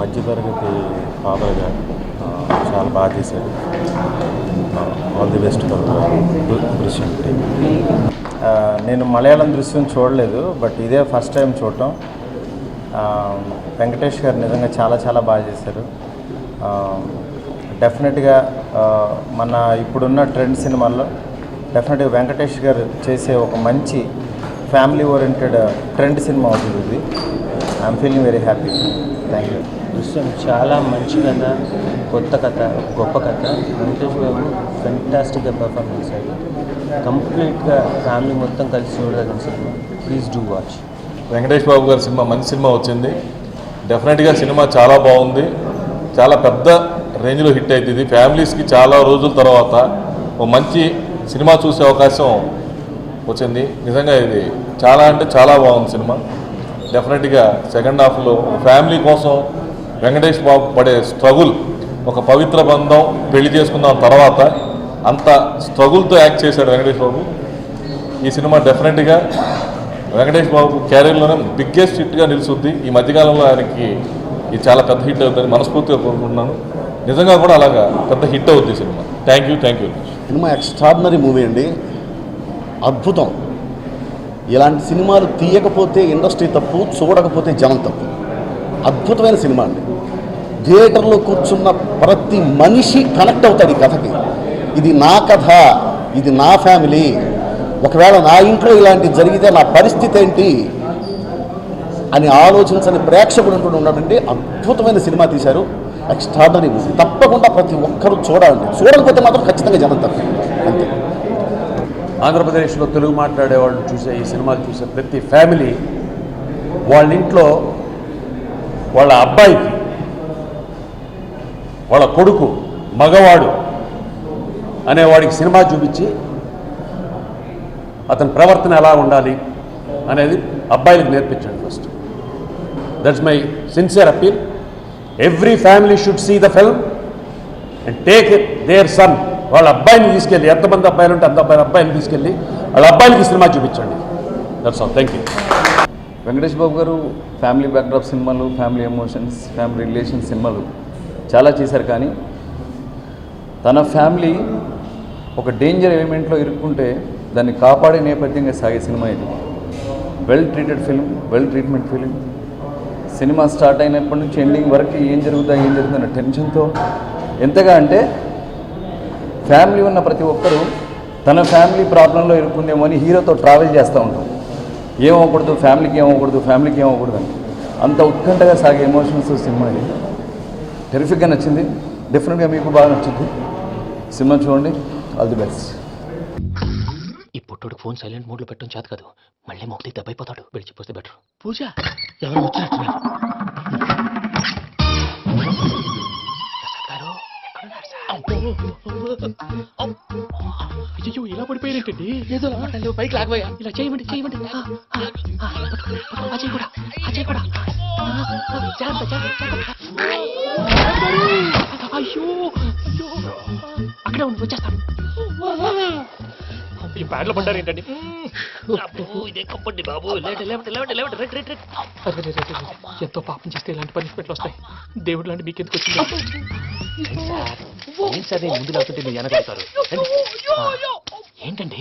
మధ్యతరగతి ఫాదర్గా చాలా బాగా చేశాడు. ఆల్ ది బెస్ట్ ఫర్ దృశ్యం టీం. నేను మలయాళం దృశ్యం చూడలేదు, బట్ ఇదే ఫస్ట్ టైం చూడటం. వెంకటేష్ గారు నిజంగా చాలా చాలా బాగా చేశారు. డెఫినెట్గా మన ఇప్పుడున్న ట్రెండ్ సినిమాల్లో డెఫినెట్గా వెంకటేష్ గారు చేసే ఒక మంచి ఫ్యామిలీ ఓరియంటెడ్ ట్రెండ్ సినిమా అవుతుంది ఇది. I'm feeling very happy. Thank you. Drishyam చాలా మంచి కథ, కొత్త కథ, గొప్ప కథ. వెంకటేష్ బాబు ఫెంటాస్టిక్గా పర్ఫామ్ చేశాడు. కంప్లీట్గా ఫ్యామిలీ మొత్తం కలిసి చూడదగిన cinema. Please do watch. Venkatesh Babu గారి సినిమా మంచి సినిమా వచ్చింది. డెఫినెట్గా సినిమా చాలా బాగుంది. చాలా పెద్ద రేంజ్లో హిట్ అవుతుంది. ఫ్యామిలీస్కి చాలా రోజుల తర్వాత ఒక మంచి సినిమా చూసే అవకాశం వచ్చింది. నిజంగా ఇది చాలా అంటే చాలా బాగుంది సినిమా. డెఫినెట్గా సెకండ్ హాఫ్లో ఫ్యామిలీ కోసం వెంకటేష్ బాబు పడే స్ట్రగుల్, ఒక పవిత్ర బంధం పెళ్లి చేసుకున్న తర్వాత అంత స్ట్రగుల్తో యాక్ట్ చేశాడు వెంకటేష్ బాబు. ఈ సినిమా డెఫినెట్గా వెంకటేష్ బాబు కెరీర్లోనే బిగ్గెస్ట్ హిట్గా నిలుస్తుంది. ఈ మధ్యకాలంలో ఆయనకి ఇది చాలా పెద్ద హిట్ అవుతుంది మనస్ఫూర్తిగా కోరుకుంటున్నాను. నిజంగా కూడా అలాగా పెద్ద హిట్ అవుతుంది cinema. Thank you. Cinema extraordinary movie అండి, అద్భుతం. ఇలాంటి సినిమాలు తీయకపోతే ఇండస్ట్రీ తప్పు, చూడకపోతే జనం తప్పు. అద్భుతమైన సినిమా అండి. థియేటర్లో కూర్చున్న ప్రతి మనిషి కనెక్ట్ అవుతాడు ఈ కథకి. ఇది నా కథ, ఇది నా ఫ్యామిలీ, ఒకవేళ నా ఇంట్లో ఇలాంటివి జరిగితే నా పరిస్థితి ఏంటి అని ఆలోచించని ప్రేక్షకుడు అంటూ ఉన్నాడండి. అద్భుతమైన సినిమా తీశారు. Extraordinary movie. తప్పకుండా ప్రతి ఒక్కరూ చూడాలండి. చూడకపోతే మాత్రం ఖచ్చితంగా జనం తప్పు. అంతే. ఆంధ్రప్రదేశ్లో తెలుగు మాట్లాడే వాళ్ళు చూసే ఈ సినిమాలు చూసే ప్రతి ఫ్యామిలీ వాళ్ళ ఇంట్లో వాళ్ళ అబ్బాయికి, వాళ్ళ కొడుకు మగవాడు అనేవాడికి సినిమా చూపించి అతని ప్రవర్తన ఎలా ఉండాలి అనేది అబ్బాయిలకు నేర్పించండి first. That's my sincere appeal. Every family should see the film and take their son. వాళ్ళ అబ్బాయిని తీసుకెళ్ళి, ఎంతమంది అబ్బాయిలు ఉంటే అంత అబ్బాయిని తీసుకెళ్ళి వాళ్ళ అబ్బాయిలకి సినిమా చూపించండి. That's all. Thank you. Venkatesh Babu garu family backdrop సినిమాలు, ఫ్యామిలీ ఎమోషన్స్, ఫ్యామిలీ రిలేషన్ సినిమాలు చాలా చేశారు. కానీ తన ఫ్యామిలీ ఒక డేంజర్ ఎలిమెంట్లో ఇరుక్కుంటే దాన్ని కాపాడే నేపథ్యంగా సాగే సినిమా ఇది. Well treated film, well treatment film. Cinema start అయినప్పటి నుంచి ఎండింగ్ వరకు ఏం జరుగుతుందన్న టెన్షన్తో, ఎంతగా అంటే ఫ్యామిలీ ఉన్న ప్రతి ఒక్కరూ తన ఫ్యామిలీ ప్రాబ్లంలో ఇరుక్కుందేమో అని హీరోతో ట్రావెల్ చేస్తూ ఉంటాం. ఏమవ్వకూడదు, ఫ్యామిలీకి ఏమవ్వకూడదు అని అంత ఉత్కంఠగా సాగే ఎమోషన్స్ సినిమా ఇది. టెరిఫిక్గా నచ్చింది. డెఫినెట్గా మీకు బాగా నచ్చింది. సినిమా చూడండి. All the best. ఈ పుట్టుడు ఫోన్ సైలెంట్ మోడ్లో పెట్టడం చేత కాదు, మళ్ళీ మొక్కటి దెబ్బైపోతాడు. విడిచిపోతే బెటర్. పూజ ఎవరు వచ్చినట్టు అయ్యో ఇలా పడిపోయినట్టండి. ఏదో పైకి లాగబోయా. ఇలా చేయమండి. అయ్యో అక్కడే ఉండి వచ్చేస్తాను. ఈ బ్యాడ్లో పడ్డారు ఏంటండి? ఇదే కప్పండి బాబు. ఎంతో పాపం చేస్తే ఇలాంటి పనిష్మెంట్లు వస్తాయి. దేవుడు లాంటి మీకెందుకు వచ్చింది సార్? ముందు లేకుంటే మీరు వెనకాడతారు ఏంటండి?